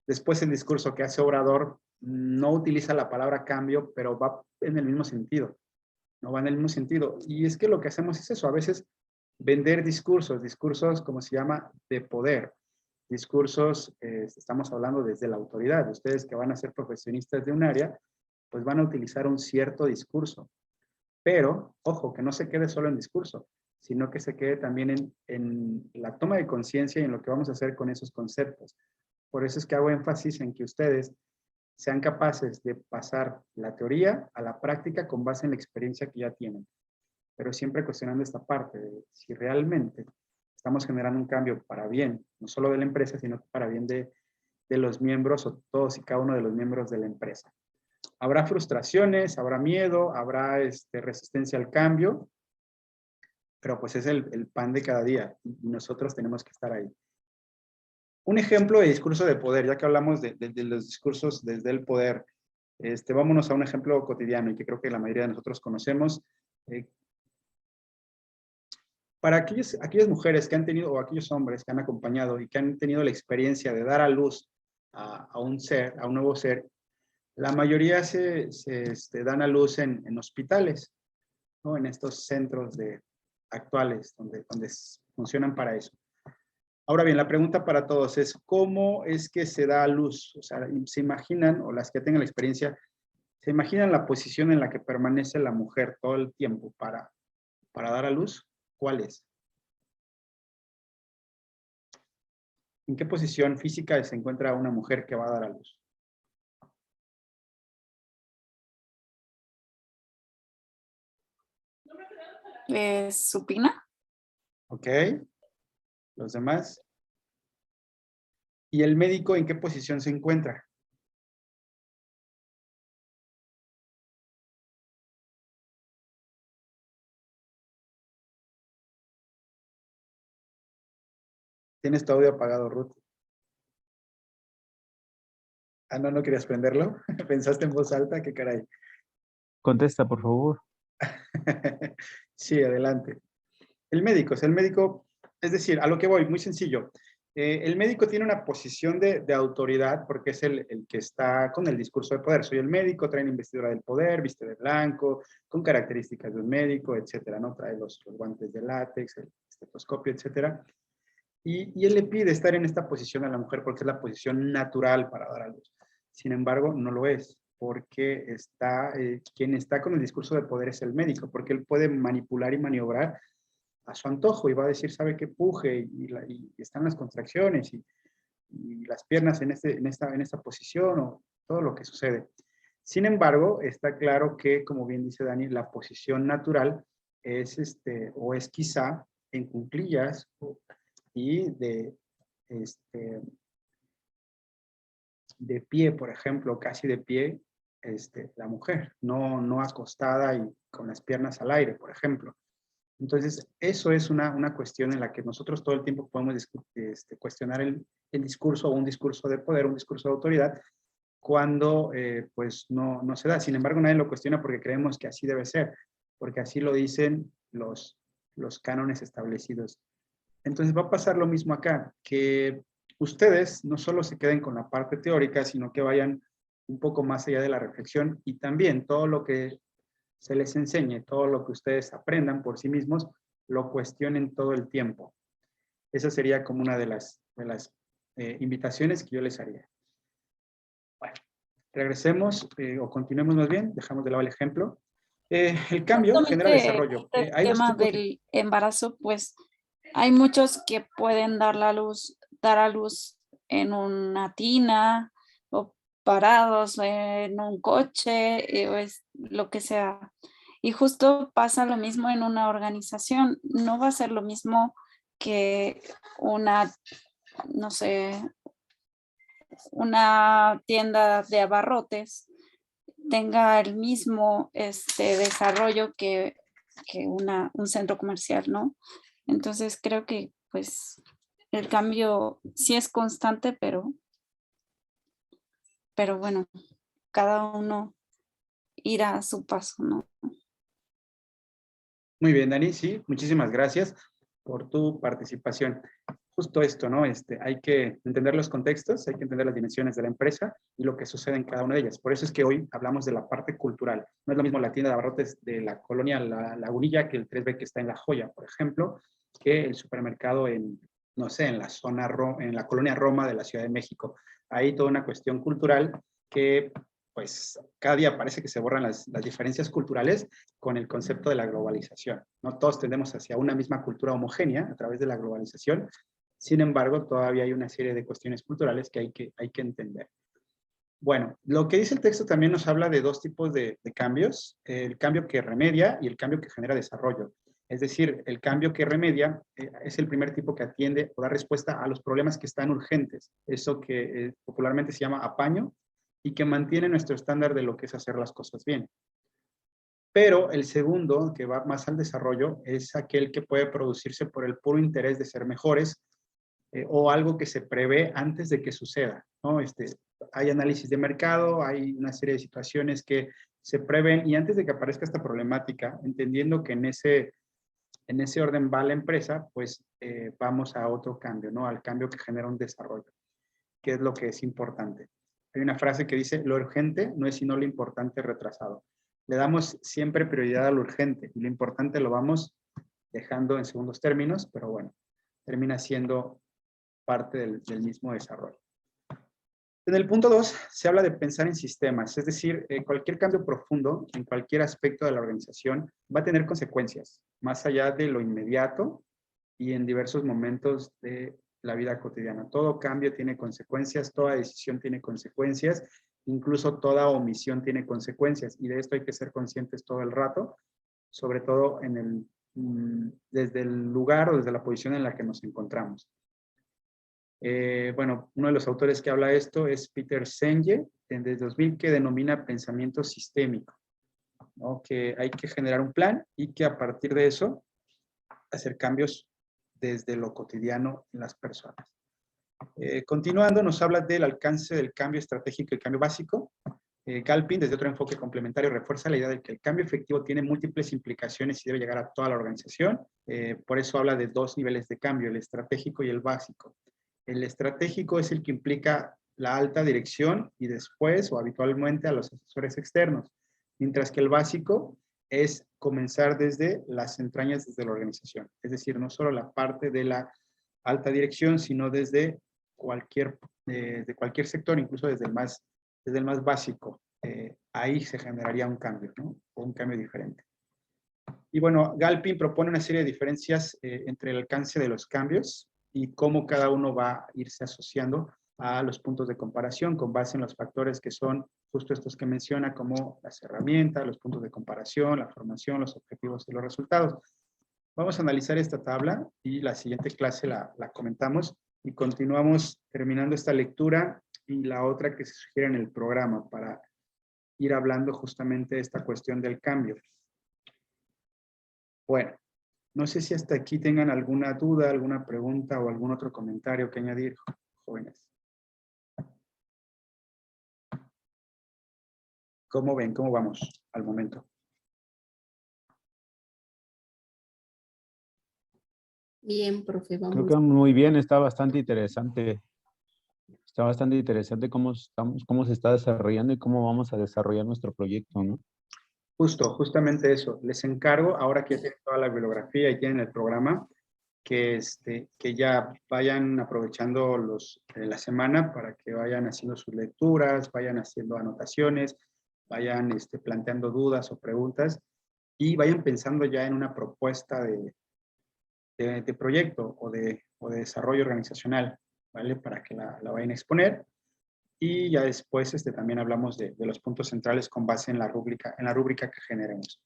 A: Después el discurso que hace Obrador no utiliza la palabra cambio, pero va en el mismo sentido. No va en el mismo sentido. Y es que lo que hacemos es eso, a veces vender discursos como se llama, de poder. Discursos, estamos hablando desde la autoridad. Ustedes que van a ser profesionistas de un área, pues van a utilizar un cierto discurso. Pero, ojo, que no se quede solo en discurso, sino que se quede también en la toma de conciencia y en lo que vamos a hacer con esos conceptos. Por eso es que hago énfasis en que ustedes sean capaces de pasar la teoría a la práctica con base en la experiencia que ya tienen. Pero siempre cuestionando esta parte de si realmente estamos generando un cambio para bien, no solo de la empresa, sino para bien de los miembros o todos y cada uno de los miembros de la empresa. Habrá frustraciones, habrá miedo, habrá resistencia al cambio, pero pues es el pan de cada día y nosotros tenemos que estar ahí. Un ejemplo de discurso de poder, ya que hablamos de los discursos desde el poder, vámonos a un ejemplo cotidiano y que creo que la mayoría de nosotros conocemos. Para aquellas mujeres que han tenido, o aquellos hombres que han acompañado y que han tenido la experiencia de dar a luz a un ser, a un nuevo ser, la mayoría se dan a luz en hospitales, ¿no? En estos centros actuales donde funcionan para eso. Ahora bien, la pregunta para todos es, ¿cómo es que se da a luz? O sea, ¿se imaginan, o las que tengan la experiencia, se imaginan la posición en la que permanece la mujer todo el tiempo para dar a luz? ¿Cuál es? ¿En qué posición física se encuentra una mujer que va a dar a luz?
B: supina.
A: Ok. Los demás. ¿Y el médico en qué posición se encuentra? Tienes tu audio apagado, Ruth. Ah, no, ¿no querías prenderlo? ¿Pensaste en voz alta? ¿Qué caray?
C: Contesta, por favor.
A: Sí, adelante. El médico, es decir, a lo que voy, muy sencillo. El médico tiene una posición de autoridad porque es el que está con el discurso de poder. Soy el médico, trae la investidura del poder, viste de blanco, con características de un médico, etcétera, ¿no? Trae los guantes de látex, el estetoscopio, etcétera. Y él le pide estar en esta posición a la mujer porque es la posición natural para dar a luz. Sin embargo, no lo es, porque quien está con el discurso de poder es el médico, porque él puede manipular y maniobrar a su antojo y va a decir, sabe qué puje y están las contracciones y las piernas en esta posición o todo lo que sucede. Sin embargo, está claro que, como bien dice Dani, la posición natural es o es quizá en cuclillas y de pie, por ejemplo, casi de pie, la mujer, no acostada y con las piernas al aire, por ejemplo. Entonces, eso es una cuestión en la que nosotros todo el tiempo podemos cuestionar el discurso o un discurso de poder, un discurso de autoridad, cuando pues no se da. Sin embargo, nadie lo cuestiona porque creemos que así debe ser, porque así lo dicen los cánones establecidos. Entonces va a pasar lo mismo acá, que ustedes no solo se queden con la parte teórica, sino que vayan un poco más allá de la reflexión y también todo lo que se les enseñe, todo lo que ustedes aprendan por sí mismos, lo cuestionen todo el tiempo. Esa sería como una de las invitaciones que yo les haría. Bueno, regresemos o continuemos más bien, dejamos de lado el ejemplo. El cambio genera desarrollo.
B: El
A: Hay dos
B: tema
A: tipos
B: del embarazo, pues hay muchos que pueden dar a luz en una tina o parados en un coche, o es lo que sea. Y justo pasa lo mismo en una organización. No va a ser lo mismo que no sé, una tienda de abarrotes tenga el mismo desarrollo que un centro comercial, ¿no? Entonces creo que pues el cambio sí es constante, pero bueno, cada uno irá a su paso, ¿no?
A: Muy bien, Dani, sí, muchísimas gracias por tu participación. Justo esto, ¿no? Hay que entender los contextos, hay que entender las dimensiones de la empresa y lo que sucede en cada una de ellas. Por eso es que hoy hablamos de la parte cultural. No es lo mismo la tienda de abarrotes de la colonia La Lagunilla que el 3B que está en La Joya, por ejemplo, que el supermercado no sé, en la colonia Roma de la Ciudad de México. Hay toda una cuestión cultural que pues cada día parece que se borran las diferencias culturales con el concepto de la globalización. No todos tendemos hacia una misma cultura homogénea a través de la globalización. Sin embargo, todavía hay una serie de cuestiones culturales que hay que entender. Bueno, lo que dice el texto también nos habla de dos tipos de cambios, el cambio que remedia y el cambio que genera desarrollo. Es decir, el cambio que remedia es el primer tipo que atiende o da respuesta a los problemas que están urgentes, eso que popularmente se llama apaño y que mantiene nuestro estándar de lo que es hacer las cosas bien. Pero el segundo, que va más al desarrollo, es aquel que puede producirse por el puro interés de ser mejores o algo que se prevé antes de que suceda, ¿no? Hay análisis de mercado, hay una serie de situaciones que se prevén y antes de que aparezca esta problemática, entendiendo que en ese orden va la empresa, pues vamos a otro cambio, ¿no? Al cambio que genera un desarrollo, que es lo que es importante. Hay una frase que dice, lo urgente no es sino lo importante retrasado. Le damos siempre prioridad a lo urgente y lo importante lo vamos dejando en segundos términos, pero bueno, termina siendo parte del mismo desarrollo. En el punto 2 se habla de pensar en sistemas, es decir, cualquier cambio profundo en cualquier aspecto de la organización va a tener consecuencias, más allá de lo inmediato y en diversos momentos de la vida cotidiana. Todo cambio tiene consecuencias, toda decisión tiene consecuencias, incluso toda omisión tiene consecuencias y de esto hay que ser conscientes todo el rato, sobre todo en desde el lugar o desde la posición en la que nos encontramos. Bueno, uno de los autores que habla de esto es Peter Senge, desde 2000, que denomina pensamiento sistémico, ¿no? Que hay que generar un plan y que a partir de eso hacer cambios desde lo cotidiano en las personas. Continuando, nos habla del alcance del cambio estratégico y el cambio básico. Galpin, desde otro enfoque complementario, refuerza la idea de que el cambio efectivo tiene múltiples implicaciones y debe llegar a toda la organización. Por eso habla de 2 niveles de cambio, el estratégico y el básico. El estratégico es el que implica la alta dirección y después o habitualmente a los asesores externos, mientras que el básico es comenzar desde las entrañas, desde la organización. Es decir, no solo la parte de la alta dirección, sino desde de cualquier sector, incluso desde el más básico. Ahí se generaría un cambio, ¿no? O un cambio diferente. Y bueno, Galpin propone una serie de diferencias entre el alcance de los cambios y cómo cada uno va a irse asociando a los puntos de comparación con base en los factores que son justo estos que menciona, como las herramientas, los puntos de comparación, la formación, los objetivos y los resultados. Vamos a analizar esta tabla y la siguiente clase la comentamos y continuamos terminando esta lectura y la otra que se sugiere en el programa para ir hablando justamente de esta cuestión del cambio. Bueno, no sé si hasta aquí tengan alguna duda, alguna pregunta o algún otro comentario que añadir, jóvenes. ¿Cómo ven? ¿Cómo vamos al momento?
D: Bien, profe,
C: Creo
D: vamos.
C: que muy bien, está bastante interesante. Está bastante interesante cómo se está desarrollando y cómo vamos a desarrollar nuestro proyecto, ¿no?
A: Justamente eso. Les encargo, ahora que ya tienen toda la bibliografía y tienen el programa, que ya vayan aprovechando la semana para que vayan haciendo sus lecturas, vayan haciendo anotaciones, vayan planteando dudas o preguntas y vayan pensando ya en una propuesta de proyecto o de desarrollo organizacional, ¿vale? Para que la vayan a exponer. Y ya después también hablamos de los puntos centrales con base en la rúbrica que generemos.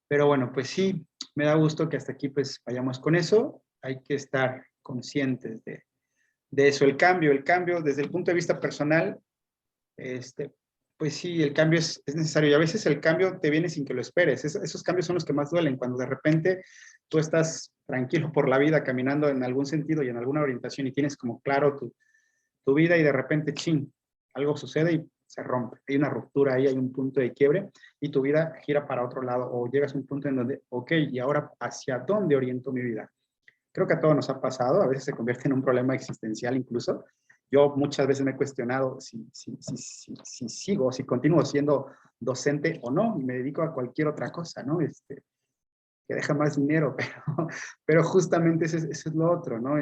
A: Pero bueno, pues sí, me da gusto que hasta aquí pues vayamos con eso. Hay que estar conscientes de eso. El cambio desde el punto de vista personal, pues sí, el cambio es necesario. Y a veces el cambio te viene sin que lo esperes. Esos cambios son los que más duelen, cuando de repente tú estás tranquilo por la vida, caminando en algún sentido y en alguna orientación y tienes como claro tu vida y de repente, chin, algo sucede y se rompe. Hay una ruptura ahí, hay un punto de quiebre y tu vida gira para otro lado o llegas a un punto en donde, ok, ¿y ahora hacia dónde oriento mi vida? Creo que a todos nos ha pasado, a veces se convierte en un problema existencial incluso. Yo muchas veces me he cuestionado si sigo, si continúo siendo docente o no, y me dedico a cualquier otra cosa, ¿no? Que deja más dinero, pero justamente eso es lo otro, ¿no?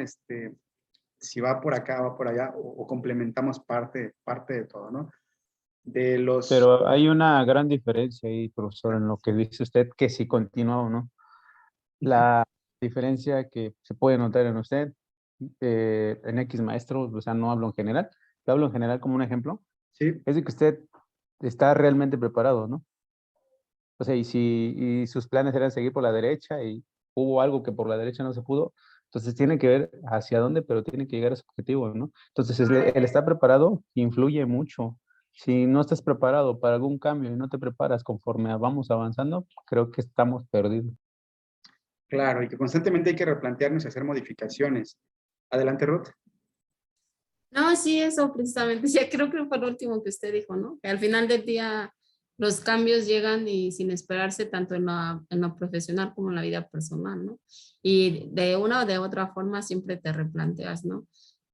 A: Si va por acá, va por allá, o complementamos parte de todo, ¿no?
C: Pero hay una gran diferencia ahí, profesor, en lo que dice usted, que si continúa o no. La diferencia que se puede notar en usted, en X maestro, o sea, no hablo en general, lo hablo en general como un ejemplo,
A: Sí,
C: es de que usted está realmente preparado, ¿no? O sea, y sus planes eran seguir por la derecha y hubo algo que por la derecha no se pudo, entonces tiene que ver hacia dónde, pero tiene que llegar a su objetivo, ¿no? Entonces, el estar preparado influye mucho. Si no estás preparado para algún cambio y no te preparas conforme vamos avanzando, creo que estamos perdidos.
A: claro, y que constantemente hay que replantearnos y hacer modificaciones. Adelante, Ruth.
D: No, sí, eso precisamente. Ya creo que fue lo último que usted dijo, ¿no? Que al final del día los cambios llegan y sin esperarse tanto en lo profesional como en la vida personal, ¿no? Y de una o de otra forma siempre te replanteas, ¿no?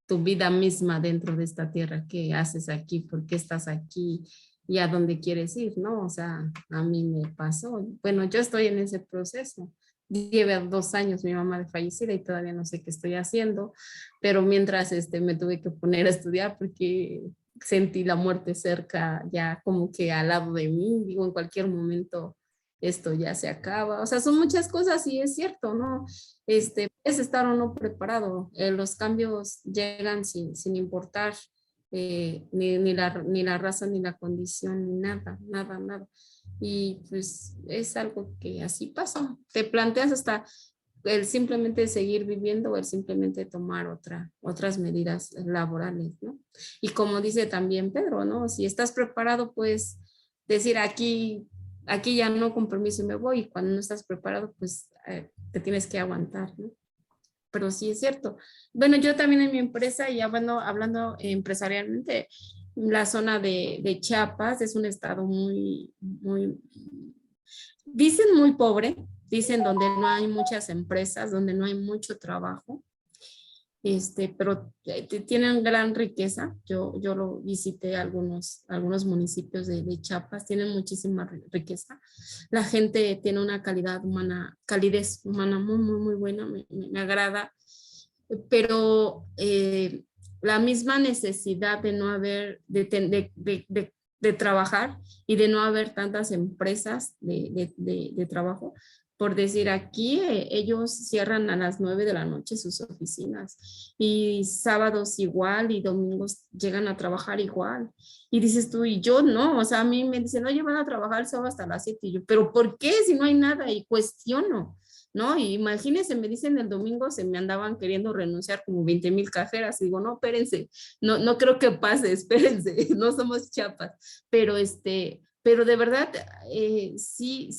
D: Tu vida misma dentro de esta tierra, qué haces aquí, por qué estás aquí y a dónde quieres ir, ¿no? O sea, a mí me pasó. Bueno, yo estoy en ese proceso. Llevo 2 años mi mamá de fallecida y todavía no sé qué estoy haciendo, pero mientras me tuve que poner a estudiar porque sentí la muerte cerca, ya como que al lado de mí, digo, en cualquier momento esto ya se acaba. O sea, son muchas cosas y es cierto, ¿no? Puedes estar o no preparado. Los cambios llegan sin importar ni la raza, ni la condición, ni nada, nada, nada. Y pues es algo que así pasa. Te planteas hasta el simplemente seguir viviendo o el simplemente tomar otras medidas laborales, ¿no? Y como dice también Pedro, ¿no? Si estás preparado, pues decir aquí ya no, con permiso me voy, y cuando no estás preparado, pues te tienes que aguantar, ¿no? Pero sí es cierto. Bueno, yo también en mi empresa, ya bueno, hablando empresarialmente, la zona de Chiapas es un estado dicen muy pobre, dicen donde no hay muchas empresas, donde no hay mucho trabajo, pero tienen gran riqueza. Yo lo visité algunos municipios de Chiapas, tienen muchísima riqueza. La gente tiene una calidez humana muy, muy, muy buena, me agrada, pero la misma necesidad de no haber, de trabajar y de no haber tantas empresas de trabajo. Por decir, aquí ellos cierran a las 9 de la noche sus oficinas y sábados igual y domingos llegan a trabajar igual. Y dices tú, y yo no, o sea, a mí me dicen, oye, van a trabajar el sábado hasta las 7 y yo, pero ¿por qué si no hay nada? Y cuestiono, ¿no? Y imagínense, me dicen el domingo se me andaban queriendo renunciar como 20,000 cajeras. Y digo, no, espérense, no creo que pase, espérense, no somos Chiapas. Pero de verdad, sí,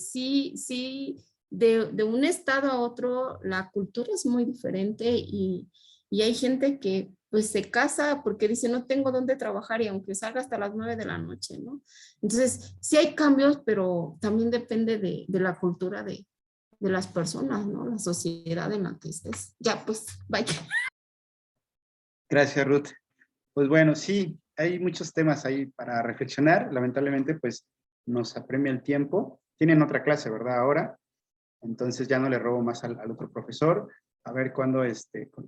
D: de un estado a otro, la cultura es muy diferente y hay gente que pues se casa porque dice, no tengo dónde trabajar y aunque salga hasta las 9 de la noche, ¿no? Entonces, sí hay cambios, pero también depende de la cultura de las personas, ¿no? La sociedad en la que estés. Ya, pues, vaya.
A: Gracias, Ruth. Pues bueno, sí, hay muchos temas ahí para reflexionar. Lamentablemente, pues nos apremia el tiempo. Tienen otra clase, ¿verdad? Ahora. Entonces ya no le robo más al otro profesor. A ver cuándo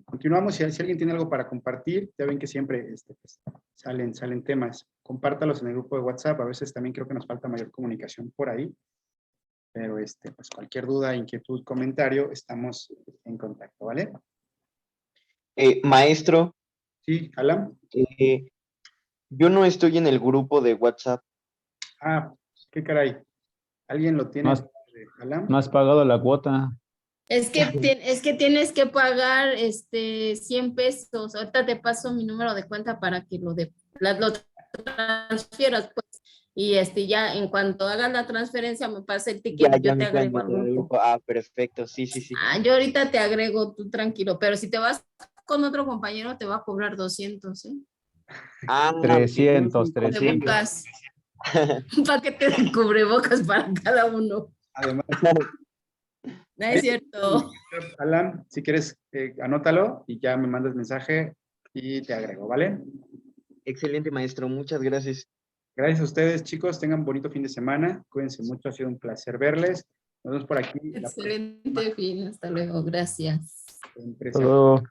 A: continuamos. Si alguien tiene algo para compartir, ya ven que siempre pues, salen temas. Compártalos en el grupo de WhatsApp. A veces también creo que nos falta mayor comunicación por ahí. Pero pues cualquier duda, inquietud, comentario, estamos en contacto, ¿vale?
F: Maestro,
A: Sí, Alan.
F: yo no estoy en el grupo de WhatsApp.
A: Ah, qué caray. ¿Alguien lo tiene? Alan.
C: No has pagado la cuota.
D: Es que tienes que pagar 100 pesos. Ahorita te paso mi número de cuenta para que lo transfieras, pues. Y ya en cuanto hagas la transferencia me pasa el ticket y yo te agrego al grupo.
F: Ah, perfecto, sí.
D: Yo ahorita te agrego, tú tranquilo, pero si te vas con otro compañero te va a cobrar 200, ¿eh?
F: Ah,
C: 300.
D: Cubrebocas. Un paquete de cubrebocas para cada uno.
A: Además,
D: No es cierto.
A: Alan, si quieres, anótalo y ya me mandas mensaje y te agrego, ¿vale?
F: Excelente, maestro, muchas gracias.
A: Gracias a ustedes, chicos. Tengan bonito fin de semana. Cuídense mucho, ha sido un placer verles. Nos vemos por aquí.
D: Excelente fin, hasta luego, gracias.
A: Empresa.
C: Todo.